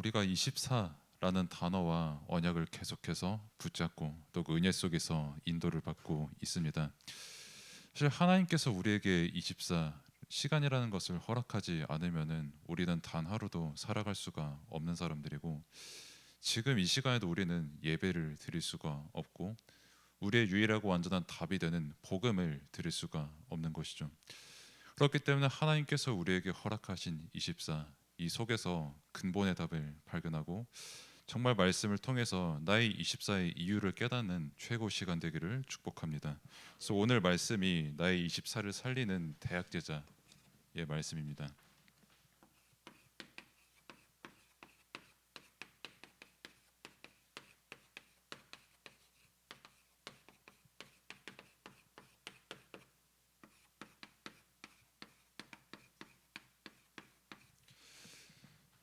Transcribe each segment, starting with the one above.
우리가 24라는 단어와 언약을 계속해서 붙잡고 또 그 은혜 속에서 인도를 받고 있습니다. 사실 하나님께서 우리에게 24 시간이라는 것을 허락하지 않으면은 우리는 단 하루도 살아갈 수가 없는 사람들이고, 지금 이 시간에도 우리는 예배를 드릴 수가 없고 우리의 유일하고 완전한 답이 되는 복음을 드릴 수가 없는 것이죠. 그렇기 때문에 하나님께서 우리에게 허락하신 24, 이 속에서 근본의 답을 발견하고 정말 말씀을 통해서 나의 24의 이유를 깨닫는 최고 시간 되기를 축복합니다. 그래서 오늘 말씀이 나의 24를 살리는 대학제자의 말씀입니다.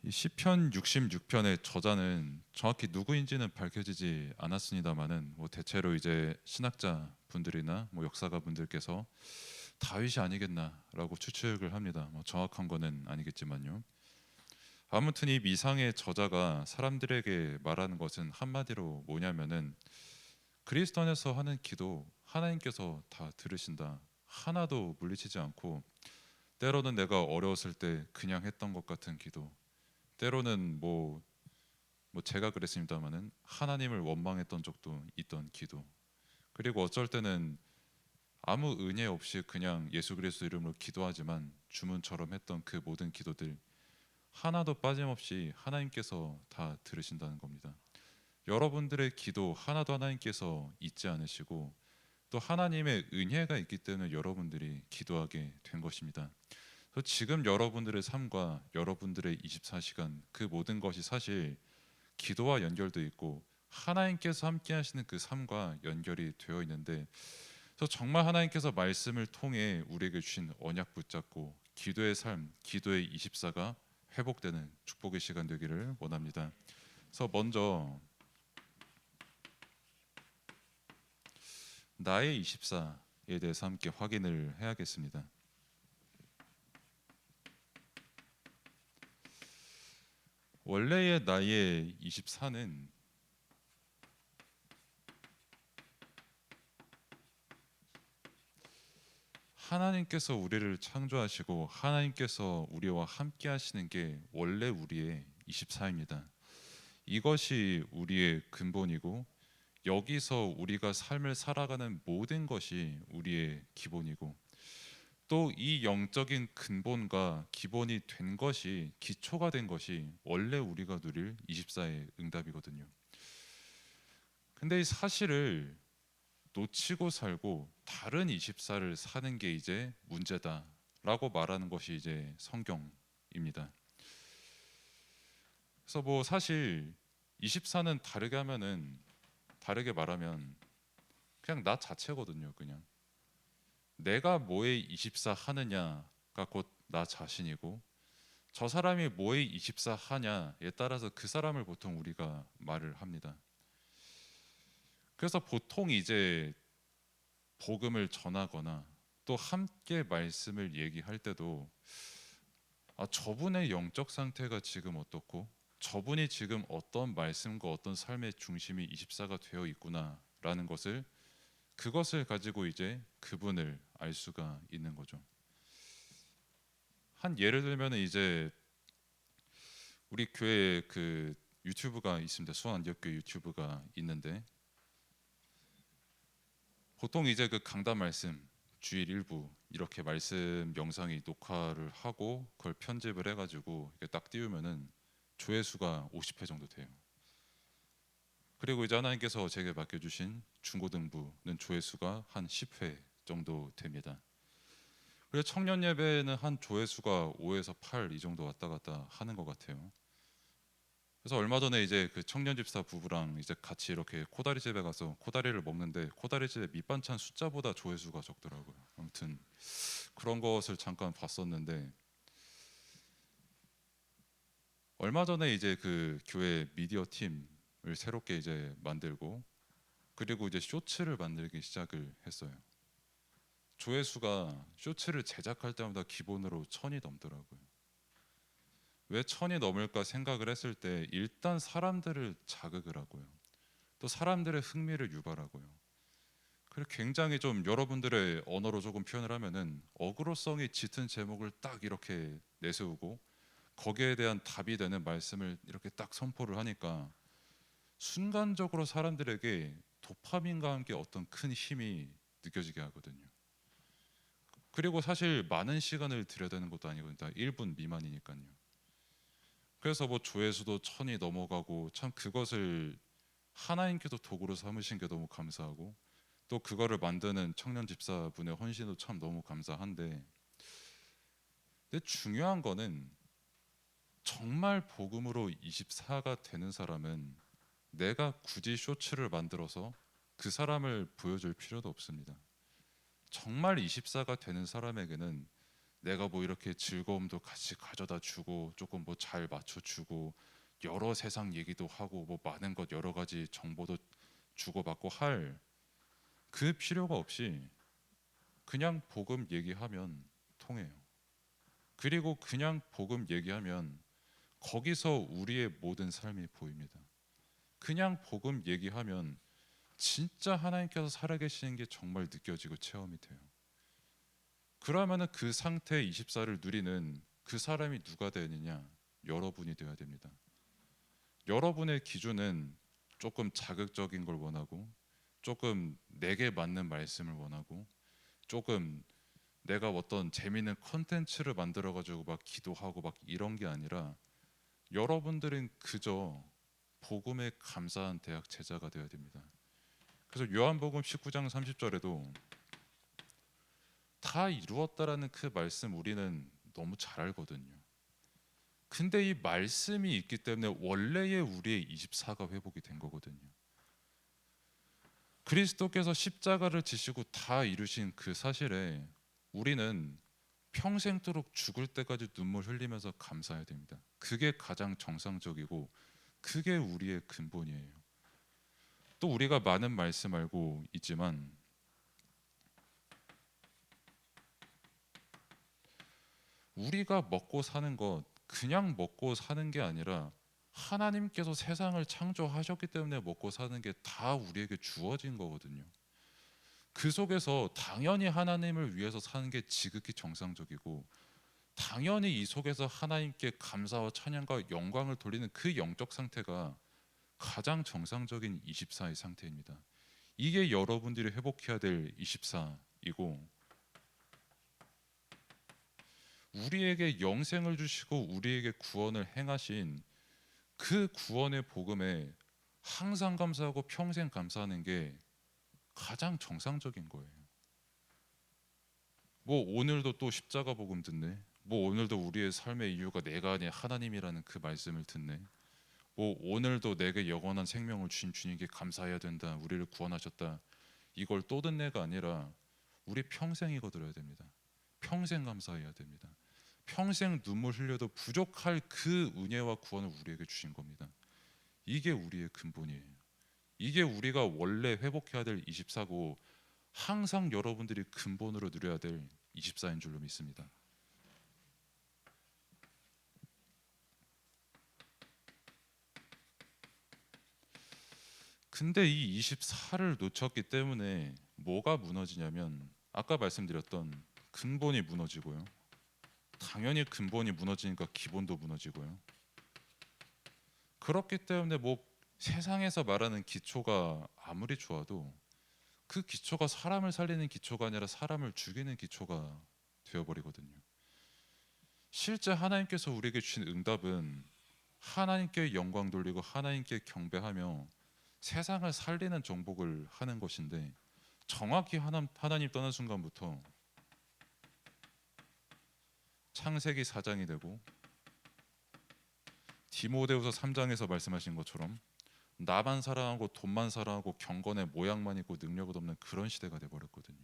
이 시편 66편의 저자는 정확히 누구인지는 밝혀지지 않았습니다만은 대체로 이제 신학자 분들이나 역사가 분들께서 다윗이 아니겠나라고 추측을 합니다. 정확한 거는 아니겠지만요. 아무튼 이 미상의 저자가 사람들에게 말하는 것은 한마디로 뭐냐면은, 그리스도 안에서 하는 기도 하나님께서 다 들으신다. 하나도 물리치지 않고, 때로는 내가 어려웠을 때 그냥 했던 것 같은 기도, 때로는 제가 그랬습니다마는 하나님을 원망했던 적도 있던 기도, 그리고 어쩔 때는 아무 은혜 없이 그냥 예수 그리스도 이름으로 기도하지만 주문처럼 했던 그 모든 기도들 하나도 빠짐없이 하나님께서 다 들으신다는 겁니다. 여러분들의 기도 하나도 하나님께서 잊지 않으시고, 또 하나님의 은혜가 있기 때문에 여러분들이 기도하게 된 것입니다. 그래서 지금 여러분들의 삶과 여러분들의 24시간 그 모든 것이 사실 기도와 연결돼 있고 하나님께서 함께 하시는 그 삶과 연결이 되어 있는데, 그래서 정말 하나님께서 말씀을 통해 우리에게 주신 언약 붙잡고 기도의 삶, 기도의 24가 회복되는 축복의 시간 되기를 원합니다. 그래서 먼저 나의 24에 대해서 함께 확인을 해야겠습니다. 원래의 나의 24는 하나님께서 우리를 창조하시고 하나님께서 우리와 함께 하시는 게 원래 우리의 24입니다. 이것이 우리의 근본이고, 여기서 우리가 삶을 살아가는 모든 것이 우리의 기본이고, 또 이 영적인 근본과 기본이 된 것이, 기초가 된 것이 원래 우리가 누릴 24의 응답이거든요. 근데 이 사실을 놓치고 살고 다른 24를 사는 게 이제 문제다라고 말하는 것이 이제 성경입니다. 그래서 사실 24는 다르게 말하면 그냥 나 자체거든요. 그냥 내가 뭐에 24 하느냐가 곧 나 자신이고, 저 사람이 뭐에 24 하냐에 따라서 그 사람을 보통 우리가 말을 합니다. 그래서 보통 이제 복음을 전하거나 또 함께 말씀을 얘기할 때도, 저분의 영적 상태가 지금 어떻고 저분이 지금 어떤 말씀과 어떤 삶의 중심이 24가 되어 있구나라는 그것을 가지고 이제 그분을 알 수가 있는 거죠. 한 예를 들면 이제 우리 교회에 그 유튜브가 있습니다. 수원안디옥교회 유튜브가 있는데, 보통 이제 그 강단 말씀 주일 일부 이렇게 말씀 영상이 녹화를 하고 그걸 편집을 해가지고 이렇게 딱 띄우면은 조회수가 50회 정도 돼요. 그리고 이제 하나님께서 제게 맡겨주신 중고등부는 조회수가 한 10회 정도 됩니다. 그리고 청년 예배는 한 조회수가 5에서 8 이 정도 왔다 갔다 하는 것 같아요. 그래서 얼마 전에 이제 그 청년 집사 부부랑 이제 같이 이렇게 코다리 집에 가서 코다리를 먹는데, 코다리 집에 밑반찬 숫자보다 조회수가 적더라고요. 아무튼 그런 것을 잠깐 봤었는데, 얼마 전에 이제 그 교회 미디어 팀을 새롭게 이제 만들고, 그리고 이제 쇼츠를 만들기 시작을 했어요. 조회수가 쇼츠를 제작할 때마다 기본으로 1000이 넘더라고요. 왜 천이 넘을까 생각을 했을 때 일단 사람들을 자극을 하고요. 또 사람들의 흥미를 유발하고요. 그리고 굉장히 좀 여러분들의 언어로 조금 표현을 하면은 어그로성이 짙은 제목을 딱 이렇게 내세우고 거기에 대한 답이 되는 말씀을 이렇게 딱 선포를 하니까 순간적으로 사람들에게 도파민과 함께 어떤 큰 힘이 느껴지게 하거든요. 그리고 사실 많은 시간을 들여야 되는 것도 아니거든요. 1분 미만이니까요. 그래서 뭐 조회수도 천이 넘어가고 참 그것을 하나님께서 도구로 삼으신 게 너무 감사하고 또 그거를 만드는 청년 집사분의 헌신도 참 너무 감사한데 근데 중요한 거는 정말 복음으로 24가 되는 사람은 내가 굳이 쇼츠를 만들어서 그 사람을 보여줄 필요도 없습니다. 정말 24가 되는 사람에게는 내가 뭐 이렇게 즐거움도 같이 가져다 주고 조금 뭐 잘 맞춰주고 여러 세상 얘기도 하고 뭐 많은 것 여러 가지 정보도 주고받고 할 그 필요가 없이 그냥 복음 얘기하면 통해요. 그리고 그냥 복음 얘기하면 거기서 우리의 모든 삶이 보입니다. 그냥 복음 얘기하면 진짜 하나님께서 살아계시는 게 정말 느껴지고 체험이 돼요. 그러면은 그 상태 24를 누리는 그 사람이 누가 되느냐? 여러분이 되어야 됩니다. 여러분의 기준은 조금 자극적인 걸 원하고 조금 내게 맞는 말씀을 원하고 조금 내가 어떤 재미있는 컨텐츠를 만들어 가지고 막 기도하고 막 이런 게 아니라 여러분들은 그저 복음에 감사한 대학 제자가 되어야 됩니다. 그래서 요한복음 19장 30절에도 다 이루었다라는 그 말씀 우리는 너무 잘 알거든요. 근데 이 말씀이 있기 때문에 원래의 우리의 24가 회복이 된 거거든요. 그리스도께서 십자가를 지시고 다 이루신 그 사실에 우리는 평생도록 죽을 때까지 눈물 흘리면서 감사해야 됩니다. 그게 가장 정상적이고 그게 우리의 근본이에요. 또 우리가 많은 말씀 알고 있지만 우리가 먹고 사는 것 그냥 먹고 사는 게 아니라 하나님께서 세상을 창조하셨기 때문에 먹고 사는 게 다 우리에게 주어진 거거든요. 그 속에서 당연히 하나님을 위해서 사는 게 지극히 정상적이고 당연히 이 속에서 하나님께 감사와 찬양과 영광을 돌리는 그 영적 상태가 가장 정상적인 24의 상태입니다. 이게 여러분들이 회복해야 될 24이고 우리에게 영생을 주시고 우리에게 구원을 행하신 그 구원의 복음에 항상 감사하고 평생 감사하는 게 가장 정상적인 거예요. 뭐 오늘도 또 십자가 복음 듣네. 뭐 오늘도 우리의 삶의 이유가 내가 아닌 하나님이라는 그 말씀을 듣네. 뭐 오늘도 내게 영원한 생명을 주신 주님께 감사해야 된다. 우리를 구원하셨다. 이걸 또 듣네가 아니라 우리 평생 이거 들어야 됩니다. 평생 감사해야 됩니다. 평생 눈물 흘려도 부족할 그 은혜와 구원을 우리에게 주신 겁니다. 이게 우리의 근본이에요. 이게 우리가 원래 회복해야 될 24고 항상 여러분들이 근본으로 누려야 될 24인 줄로 믿습니다. 근데 이 24를 놓쳤기 때문에 뭐가 무너지냐면 아까 말씀드렸던 근본이 무너지고요. 당연히 근본이 무너지니까 기본도 무너지고요. 그렇기 때문에 뭐 세상에서 말하는 기초가 아무리 좋아도 그 기초가 사람을 살리는 기초가 아니라 사람을 죽이는 기초가 되어버리거든요. 실제 하나님께서 우리에게 주신 응답은 하나님께 영광 돌리고 하나님께 경배하며 세상을 살리는 정복을 하는 것인데 정확히 하나님 떠난 순간부터 창세기 4장이 되고 디모데후서 3장에서 말씀하신 것처럼 나만 사랑하고 돈만 사랑하고 경건의 모양만 있고 능력은 없는 그런 시대가 돼버렸거든요.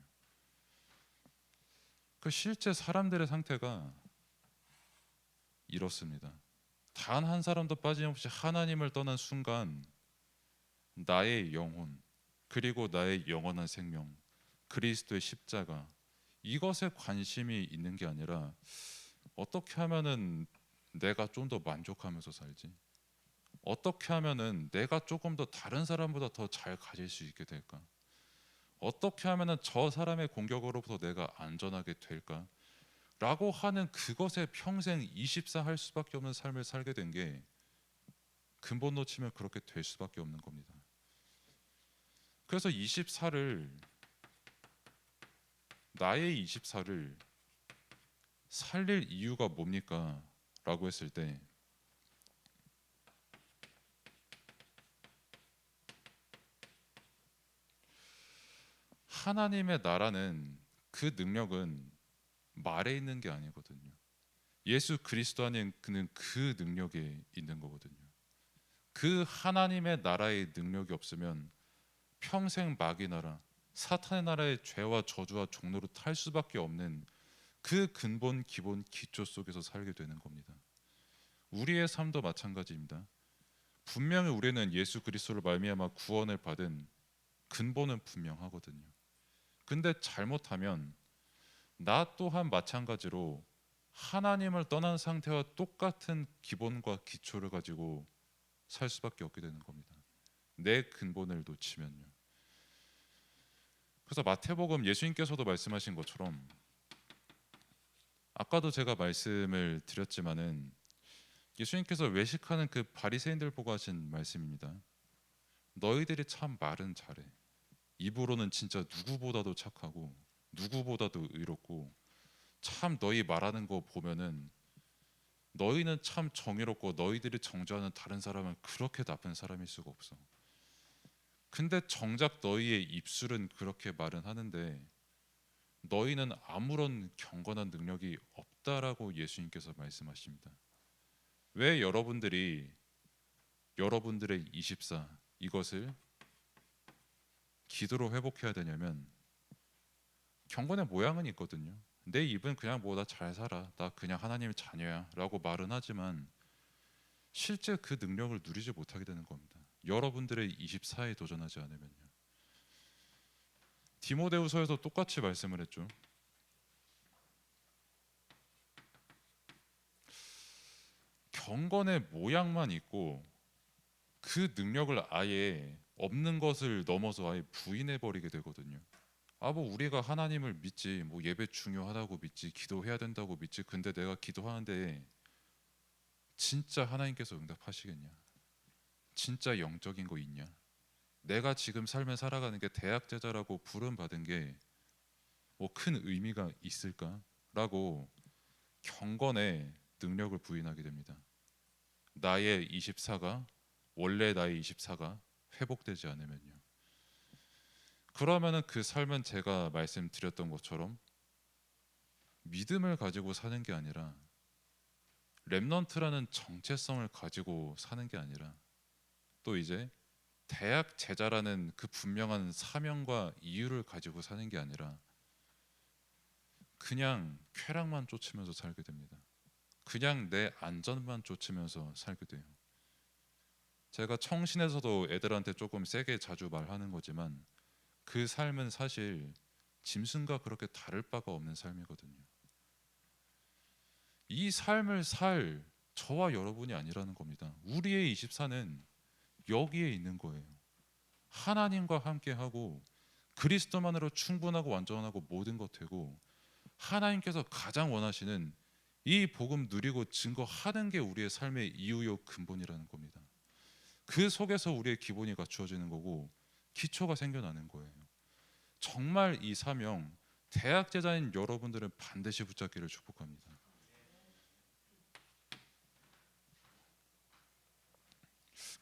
그 실제 사람들의 상태가 이렇습니다. 단 한 사람도 빠짐없이 하나님을 떠난 순간 나의 영혼 그리고 나의 영원한 생명 그리스도의 십자가 이것에 관심이 있는 게 아니라 어떻게 하면은 내가 좀 더 만족하면서 살지? 어떻게 하면은 내가 조금 더 다른 사람보다 더 잘 가질 수 있게 될까? 어떻게 하면은 저 사람의 공격으로부터 내가 안전하게 될까? 라고 하는 그것에 평생 24 할 수밖에 없는 삶을 살게 된 게 근본로 치면 그렇게 될 수밖에 없는 겁니다. 그래서 24를 나의 24를 살릴 이유가 뭡니까? 라고 했을 때 하나님의 나라는 그 능력은 말에 있는 게 아니거든요. 예수 그리스도 안에 그는 그 능력에 있는 거거든요. 그 하나님의 나라의 능력이 없으면 평생 마귀 나라, 사탄의 나라의 죄와 저주와 종로로 탈 수밖에 없는 그 근본 기본 기초 속에서 살게 되는 겁니다. 우리의 삶도 마찬가지입니다. 분명히 우리는 예수 그리스도를 말미암아 구원을 받은 근본은 분명하거든요. 근데 잘못하면 나 또한 마찬가지로 하나님을 떠난 상태와 똑같은 기본과 기초를 가지고 살 수밖에 없게 되는 겁니다. 내 근본을 놓치면요. 그래서 마태복음 예수님께서도 말씀하신 것처럼 아까도 제가 말씀을 드렸지만은 예수님께서 외식하는 그 바리새인들 보고 하신 말씀입니다. 너희들이 참 말은 잘해. 입으로는 진짜 누구보다도 착하고 누구보다도 의롭고 참 너희 말하는 거 보면은 너희는 참 정의롭고 너희들이 정죄하는 다른 사람은 그렇게 나쁜 사람일 수가 없어. 근데 정작 너희의 입술은 그렇게 말은 하는데 너희는 아무런 경건한 능력이 없다라고 예수님께서 말씀하십니다. 왜 여러분들이 여러분들의 24 이것을 기도로 회복해야 되냐면 경건의 모양은 있거든요. 내 입은 그냥 뭐 나 잘 살아, 나 그냥 하나님의 자녀야 라고 말은 하지만 실제 그 능력을 누리지 못하게 되는 겁니다. 여러분들의 24에 도전하지 않으면요. 디모데후서에서 똑같이 말씀을 했죠. 경건의 모양만 있고 그 능력을 아예 없는 것을 넘어서 아예 부인해 버리게 되거든요. 아 뭐 우리가 하나님을 믿지, 뭐 예배 중요하다고 믿지, 기도해야 된다고 믿지. 근데 내가 기도하는데 진짜 하나님께서 응답하시겠냐? 진짜 영적인 거 있냐? 내가 지금 삶을 살아가는 게 대학 제자라고 부름 받은 게 뭐 큰 의미가 있을까라고 경건의 능력을 부인하게 됩니다. 나의 24가 원래 나의 24가 회복되지 않으면요. 그러면은 그 삶은 제가 말씀드렸던 것처럼 믿음을 가지고 사는 게 아니라 렘넌트라는 정체성을 가지고 사는 게 아니라 또 이제 대학 제자라는 그 분명한 사명과 이유를 가지고 사는 게 아니라 그냥 쾌락만 쫓으면서 살게 됩니다. 그냥 내 안전만 쫓으면서 살게 돼요. 제가 청신에서도 애들한테 조금 세게 자주 말하는 거지만 그 삶은 사실 짐승과 그렇게 다를 바가 없는 삶이거든요. 이 삶을 살 저와 여러분이 아니라는 겁니다. 우리의 24는 여기에 있는 거예요. 하나님과 함께하고 그리스도만으로 충분하고 완전하고 모든 것 되고 하나님께서 가장 원하시는 이 복음 누리고 증거하는 게 우리의 삶의 이유요 근본이라는 겁니다. 그 속에서 우리의 기본이 갖추어지는 거고 기초가 생겨나는 거예요. 정말 이 사명 대학 제자인 여러분들은 반드시 붙잡기를 축복합니다.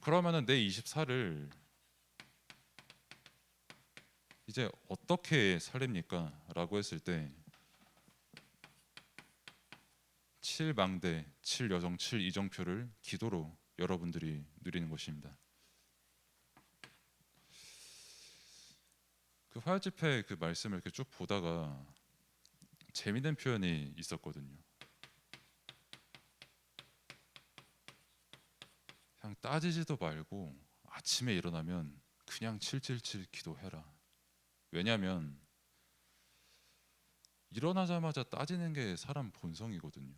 그러면은 내 24를 이제 어떻게 살립니까? 라고 했을 때 7망대, 7여정, 7이정표를 기도로 여러분들이 누리는 것입니다. 그 화요집회 그 말씀을 이렇게 쭉 보다가 재미있는 표현이 있었거든요. 그냥 따지지도 말고 아침에 일어나면 그냥 777 기도해라. 왜냐하면 일어나자마자 따지는 게 사람 본성이거든요.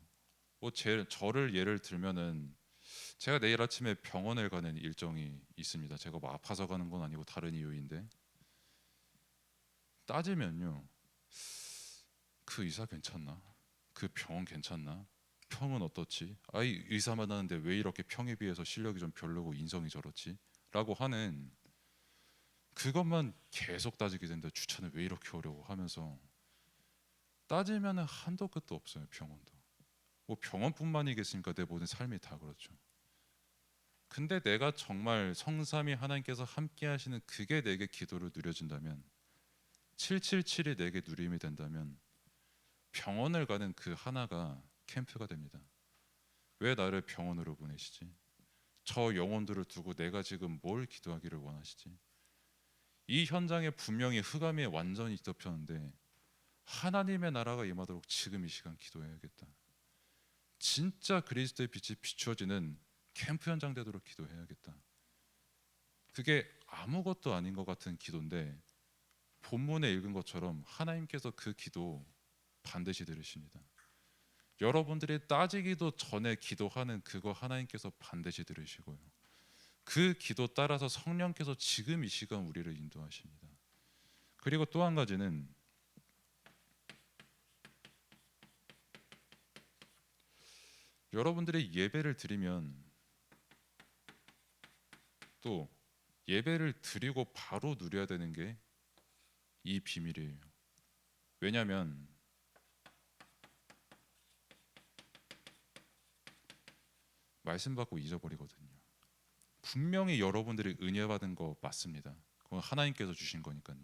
저를 예를 들면은 제가 내일 아침에 병원을 가는 일정이 있습니다. 제가 뭐 아파서 가는 건 아니고 다른 이유인데 따지면요. 그 의사 괜찮나? 그 병원 괜찮나? 평은 어떻지? 아이 의사 만나는데 왜 이렇게 평에 비해서 실력이 좀 별로고 인성이 저렇지? 라고 하는 그것만 계속 따지게 된다. 주차는 왜 이렇게 어려워 하면서 따지면은 한도 끝도 없어요. 병원도. 뭐 병원뿐만이겠습니까? 내 모든 삶이 다 그렇죠. 근데 내가 정말 성삼위 하나님께서 함께 하시는 그게 내게 기도를 누려진다면 777이 내게 누림이 된다면 병원을 가는 그 하나가 캠프가 됩니다. 왜 나를 병원으로 보내시지? 저 영혼들을 두고 내가 지금 뭘 기도하기를 원하시지? 이 현장에 분명히 흑암이 완전히 덮였는데 하나님의 나라가 임하도록 지금 이 시간 기도해야겠다. 진짜 그리스도의 빛이 비추어지는 캠프 현장 되도록 기도해야겠다. 그게 아무것도 아닌 것 같은 기도인데 본문에 읽은 것처럼 하나님께서 그 기도 반드시 들으십니다. 여러분들이 따지기도 전에 기도하는 그거 하나님께서 반드시 들으시고요. 그 기도 따라서 성령께서 지금 이 시간 우리를 인도하십니다. 그리고 또 한 가지는 여러분들이 예배를 드리면 또 예배를 드리고 바로 누려야 되는 게 이 비밀이에요. 왜냐하면 말씀 받고 잊어버리거든요. 분명히 여러분들이 은혜 받은 거 맞습니다. 그건 하나님께서 주신 거니까요.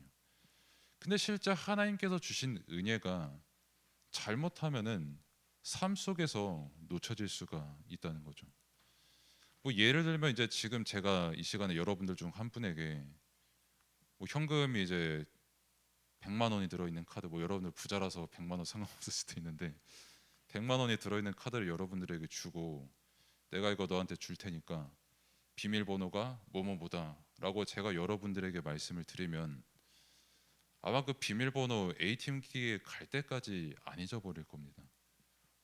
근데 실제 하나님께서 주신 은혜가 잘못하면은 삶 속에서 놓쳐질 수가 있다는 거죠. 뭐 예를 들면 이제 지금 제가 이 시간에 여러분들 중 한 분에게 뭐 현금이 이제 100만 원이 들어있는 카드, 뭐 여러분들 부자라서 100만 원 상관없을 수도 있는데 100만 원이 들어있는 카드를 여러분들에게 주고 내가 이거 너한테 줄 테니까 비밀번호가 뭐뭐뭐다라고 제가 여러분들에게 말씀을 드리면 아마 그 비밀번호 ATM기에 갈 때까지 안 잊어버릴 겁니다.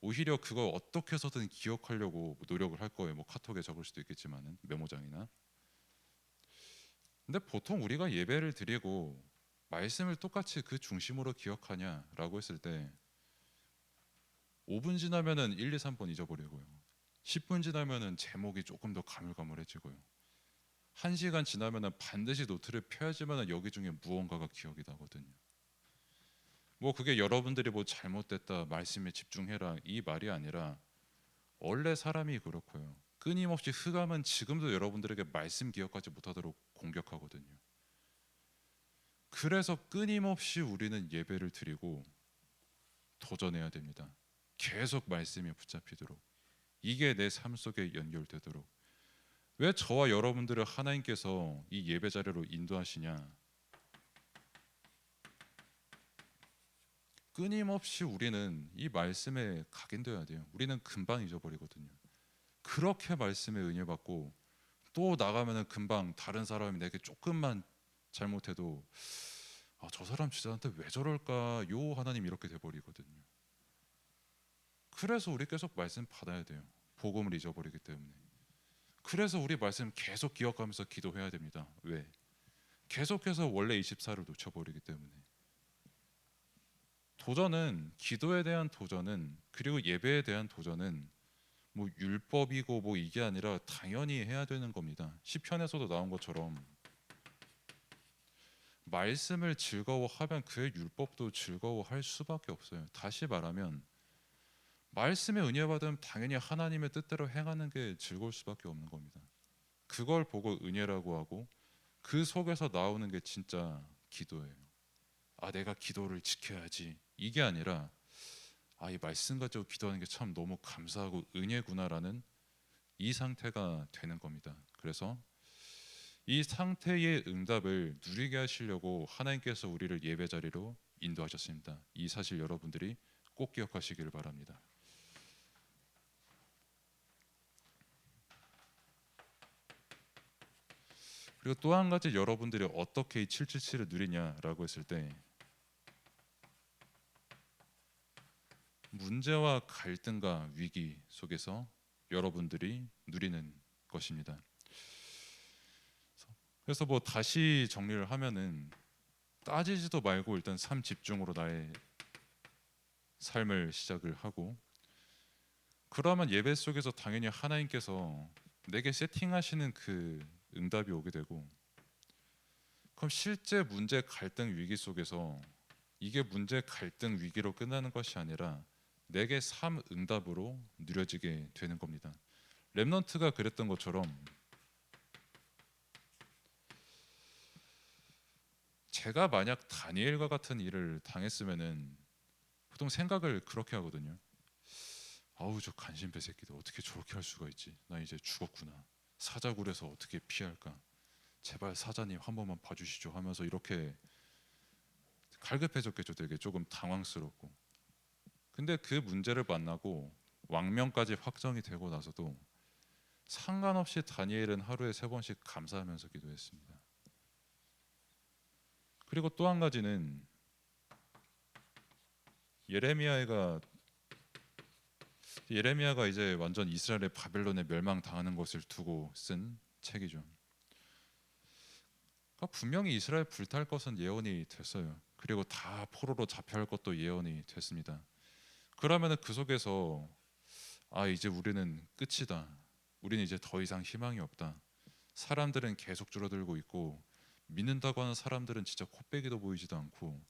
오히려 그걸 어떻게 해서든 기억하려고 노력을 할 거예요. 뭐 카톡에 적을 수도 있겠지만은 메모장이나. 근데 보통 우리가 예배를 드리고 말씀을 똑같이 그 중심으로 기억하냐라고 했을 때 5분 지나면은 1, 2, 3번 잊어버리고요. 10분 지나면은 제목이 조금 더 가물가물해지고요. 1시간 지나면은 반드시 노트를 펴야지만 여기 중에 무언가가 기억이 나거든요. 뭐 그게 여러분들이 뭐 잘못됐다 말씀에 집중해라 이 말이 아니라 원래 사람이 그렇고요. 끊임없이 흑암은 지금도 여러분들에게 말씀 기억하지 못하도록 공격하거든요. 그래서 끊임없이 우리는 예배를 드리고 도전해야 됩니다. 계속 말씀에 붙잡히도록 이게 내 삶 속에 연결되도록. 왜 저와 여러분들을 하나님께서 이 예배 자리로 인도하시냐? 끊임없이 우리는 이 말씀에 각인되어야 돼요. 우리는 금방 잊어버리거든요. 그렇게 말씀에 은혜 받고 또 나가면은 금방 다른 사람이 내게 조금만 잘못해도 저 사람 진짜 나한테 왜 저럴까? 요 하나님 이렇게 돼버리거든요. 그래서 우리 계속 말씀 받아야 돼요. 복음을 잊어버리기 때문에. 그래서 우리 말씀 계속 기억하면서 기도해야 됩니다. 왜? 계속해서 원래 24를 놓쳐버리기 때문에. 도전은 기도에 대한 도전은 그리고 예배에 대한 도전은 뭐 율법이고 뭐 이게 아니라 당연히 해야 되는 겁니다. 시편에서도 나온 것처럼 말씀을 즐거워하면 그의 율법도 즐거워할 수밖에 없어요. 다시 말하면 말씀에 은혜 받으면 당연히 하나님의 뜻대로 행하는 게 즐거울 수밖에 없는 겁니다. 그걸 보고 은혜라고 하고 그 속에서 나오는 게 진짜 기도예요. 내가 기도를 지켜야지 이게 아니라 이 말씀 가지고 기도하는 게 참 너무 감사하고 은혜구나라는 이 상태가 되는 겁니다. 그래서 이 상태의 응답을 누리게 하시려고 하나님께서 우리를 예배 자리로 인도하셨습니다. 이 사실 여러분들이 꼭 기억하시기를 바랍니다. 그리고 또 한 가지 여러분들이 어떻게 이 777을 누리냐라고 했을 때 문제와 갈등과 위기 속에서 여러분들이 누리는 것입니다. 그래서 뭐 다시 정리를 하면은 따지지도 말고 일단 삶 집중으로 나의 삶을 시작을 하고, 그러면 예배 속에서 당연히 하나님께서 내게 세팅하시는 그 응답이 오게 되고, 그럼 실제 문제 갈등 위기 속에서 이게 문제 갈등 위기로 끝나는 것이 아니라 내게 삶 응답으로 누려지게 되는 겁니다. 렘넌트가 그랬던 것처럼 제가 만약 다니엘과 같은 일을 당했으면은 보통 생각을 그렇게 하거든요. 아우 저 간신배 새끼들 어떻게 저렇게 할 수가 있지? 나 이제 죽었구나. 사자굴에서 어떻게 피할까? 제발 사자님 한 번만 봐주시죠 하면서 이렇게 갈급해졌겠죠. 되게 조금 당황스럽고. 근데 그 문제를 만나고 왕명까지 확정이 되고 나서도 상관없이 다니엘은 하루에 3번씩 감사하면서 기도했습니다. 그리고 또 한 가지는 예레미야가 이제 완전 이스라엘의 바벨론에 멸망당하는 것을 두고 쓴 책이죠. 그러니까 분명히 이스라엘 불탈 것은 예언이 됐어요. 그리고 다 포로로 잡혀갈 것도 예언이 됐습니다. 그러면은 그 속에서 아 이제 우리는 끝이다. 우리는 이제 더 이상 희망이 없다. 사람들은 계속 줄어들고 있고 믿는다고 하는 사람들은 진짜 코빼기도 보이지도 않고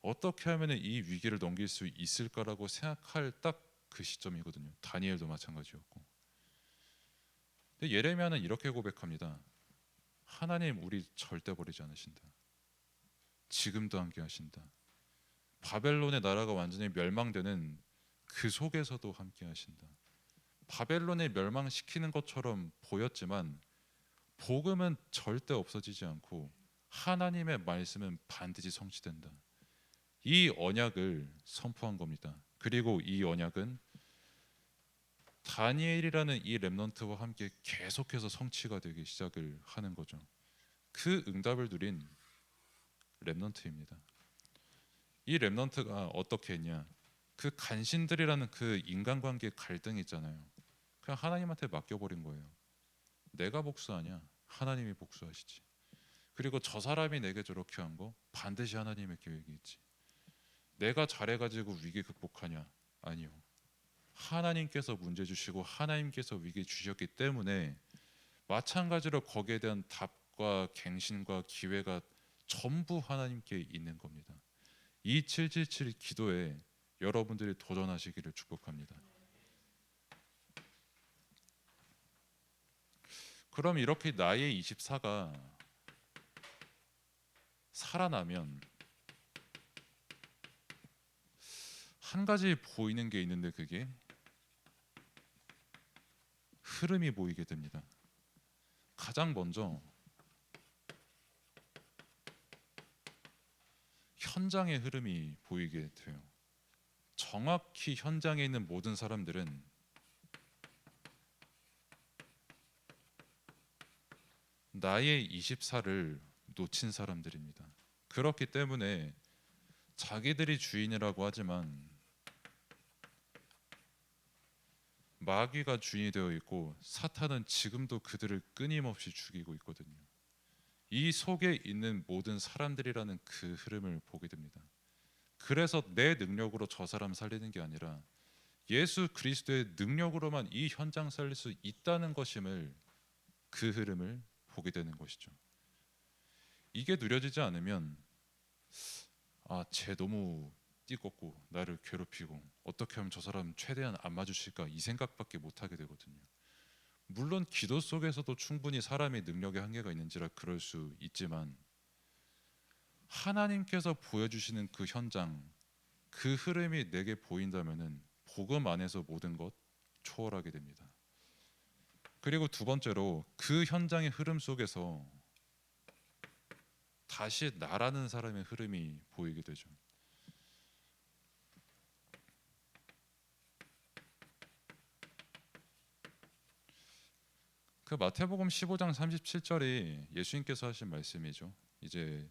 어떻게 하면 이 위기를 넘길 수 있을까라고 생각할 딱 그 시점이거든요. 다니엘도 마찬가지였고. 근데 예레미야는 이렇게 고백합니다. 하나님 우리 절대 버리지 않으신다. 지금도 함께 하신다. 바벨론의 나라가 완전히 멸망되는 그 속에서도 함께 하신다. 바벨론을 멸망시키는 것처럼 보였지만 복음은 절대 없어지지 않고 하나님의 말씀은 반드시 성취된다. 이 언약을 선포한 겁니다. 그리고 이 언약은 다니엘이라는 이 렘넌트와 함께 계속해서 성취가 되기 시작을 하는 거죠. 그 응답을 누린 렘넌트입니다. 이 렘넌트가 어떻게 했냐? 그 간신들이라는 그 인간관계 갈등 있잖아요. 그냥 하나님한테 맡겨버린 거예요. 내가 복수하냐? 하나님이 복수하시지. 그리고 저 사람이 내게 저렇게 한 거 반드시 하나님의 계획이 있지. 내가 잘해가지고 위기 극복하냐? 아니요. 하나님께서 문제 주시고 하나님께서 위기 주셨기 때문에 마찬가지로 거기에 대한 답과 갱신과 기회가 전부 하나님께 있는 겁니다. 이 777 기도에 여러분들이 도전하시기를 축복합니다. 그럼 이렇게 나의 24가 살아나면 한 가지 보이는 게 있는데 그게 흐름이 보이게 됩니다. 가장 먼저 현장의 흐름이 보이게 돼요. 정확히 현장에 있는 모든 사람들은 나의 24를 놓친 사람들입니다. 그렇기 때문에 자기들이 주인이라고 하지만 마귀가 주인이 되어 있고 사탄은 지금도 그들을 끊임없이 죽이고 있거든요. 이 속에 있는 모든 사람들이라는 그 흐름을 보게 됩니다. 그래서 내 능력으로 저 사람 살리는 게 아니라 예수 그리스도의 능력으로만 이 현장 살릴 수 있다는 것임을, 그 흐름을 보게 되는 것이죠. 이게 누려지지 않으면 쟤 너무 띠껍고 나를 괴롭히고 어떻게 하면 저 사람 최대한 안 맞으실까 이 생각밖에 못 하게 되거든요. 물론 기도 속에서도 충분히 사람의 능력의 한계가 있는지라 그럴 수 있지만 하나님께서 보여주시는 그 현장, 그 흐름이 내게 보인다면은 복음 안에서 모든 것 초월하게 됩니다. 그리고 두 번째로 그 현장의 흐름 속에서 다시 나라는 사람의 흐름이 보이게 되죠. 그 마태복음 15장 37절이 예수님께서 하신 말씀이죠. 이제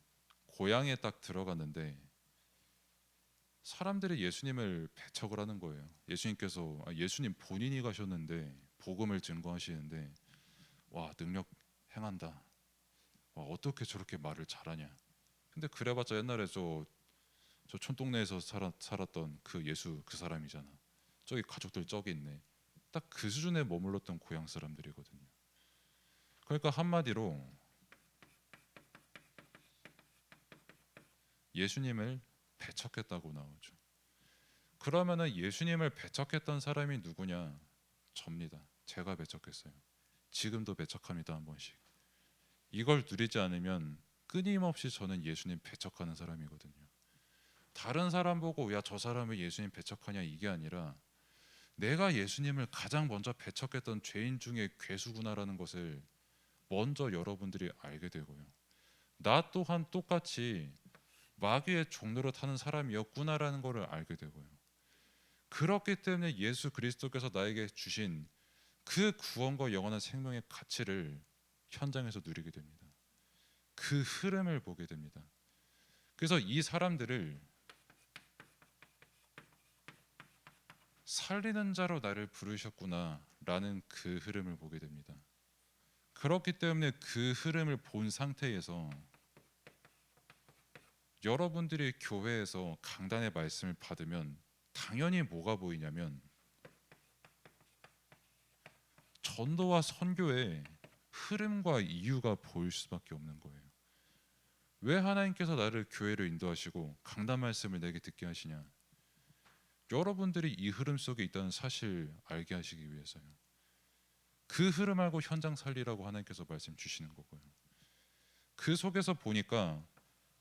고향에 딱 들어갔는데 사람들이 예수님을 배척을 하는 거예요. 예수님 본인이 가셨는데 복음을 증거하시는데 와 능력 행한다. 와 어떻게 저렇게 말을 잘하냐. 근데 그래봤자 옛날에 저 촌동네에서 살았던 그 예수 그 사람이잖아. 저기 가족들 저기 있네. 딱 그 수준에 머물렀던 고향 사람들이거든요. 그러니까 한마디로 예수님을 배척했다고 나오죠. 그러면은 예수님을 배척했던 사람이 누구냐? 접니다. 제가 배척했어요. 지금도 배척합니다. 한 번씩. 이걸 누리지 않으면 끊임없이 저는 예수님 배척하는 사람이거든요. 다른 사람 보고 야 저 사람을 예수님 배척하냐 이게 아니라 내가 예수님을 가장 먼저 배척했던 죄인 중에 괴수구나라는 것을 먼저 여러분들이 알게 되고요. 나 또한 똑같이 마귀의 종로로 타는 사람이었구나라는 것을 알게 되고요. 그렇기 때문에 예수 그리스도께서 나에게 주신 그 구원과 영원한 생명의 가치를 현장에서 누리게 됩니다. 그 흐름을 보게 됩니다. 그래서 이 사람들을 살리는 자로 나를 부르셨구나라는 그 흐름을 보게 됩니다. 그렇기 때문에 그 흐름을 본 상태에서 여러분들이 교회에서 강단의 말씀을 받으면 당연히 뭐가 보이냐면 전도와 선교의 흐름과 이유가 보일 수밖에 없는 거예요. 왜 하나님께서 나를 교회로 인도하시고 강단 말씀을 내게 듣게 하시냐? 여러분들이 이 흐름 속에 있다는 사실 알게 하시기 위해서요. 그 흐름 알고 현장 살리라고 하나님께서 말씀 주시는 거고요. 그 속에서 보니까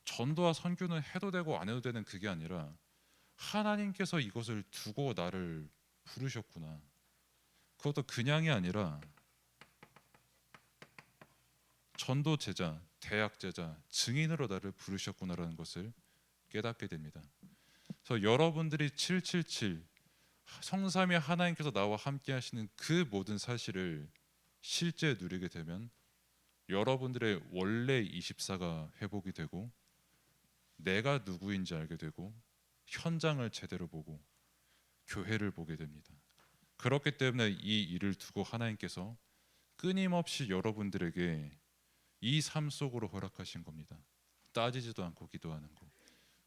전도와 선교는 해도 되고 안 해도 되는 그게 아니라 하나님께서 이것을 두고 나를 부르셨구나. 그것도 그냥이 아니라 전도 제자, 대학 제자, 증인으로 나를 부르셨구나라는 것을 깨닫게 됩니다. 그래서 여러분들이 777 성삼위 하나님께서 나와 함께 하시는 그 모든 사실을 실제 누리게 되면 여러분들의 원래 24가 회복이 되고 내가 누구인지 알게 되고 현장을 제대로 보고 교회를 보게 됩니다. 그렇기 때문에 이 일을 두고 하나님께서 끊임없이 여러분들에게 이 삶 속으로 허락하신 겁니다. 따지지도 않고 기도하는 거,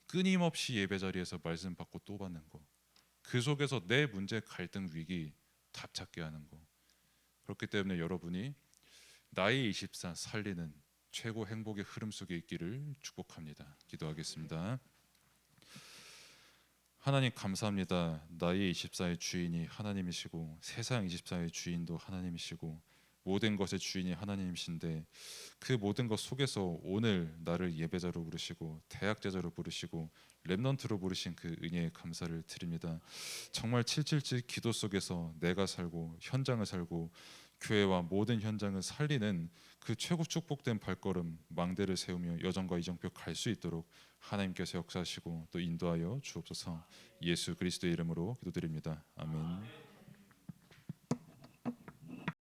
끊임없이 예배 자리에서 말씀 받고 또 받는 거, 그 속에서 내 문제, 갈등, 위기 답 찾게 하는 거. 그렇기 때문에 여러분이 나의 24 살리는 최고 행복의 흐름 속에 있기를 축복합니다. 기도하겠습니다. 하나님 감사합니다. 나의 24의 주인이 하나님이시고 세상 24의 주인도 하나님이시고 모든 것의 주인이 하나님이신데 그 모든 것 속에서 오늘 나를 예배자로 부르시고 대학 제자로 부르시고 렘넌트로 부르신 그 은혜에 감사를 드립니다. 정말 777 기도 속에서 내가 살고 현장을 살고 교회와 모든 현장을 살리는 그 최고 축복된 발걸음 망대를 세우며 여정과 이정표 갈 수 있도록 하나님께서 역사하시고 또 인도하여 주옵소서. 예수 그리스도의 이름으로 기도드립니다. 아멘.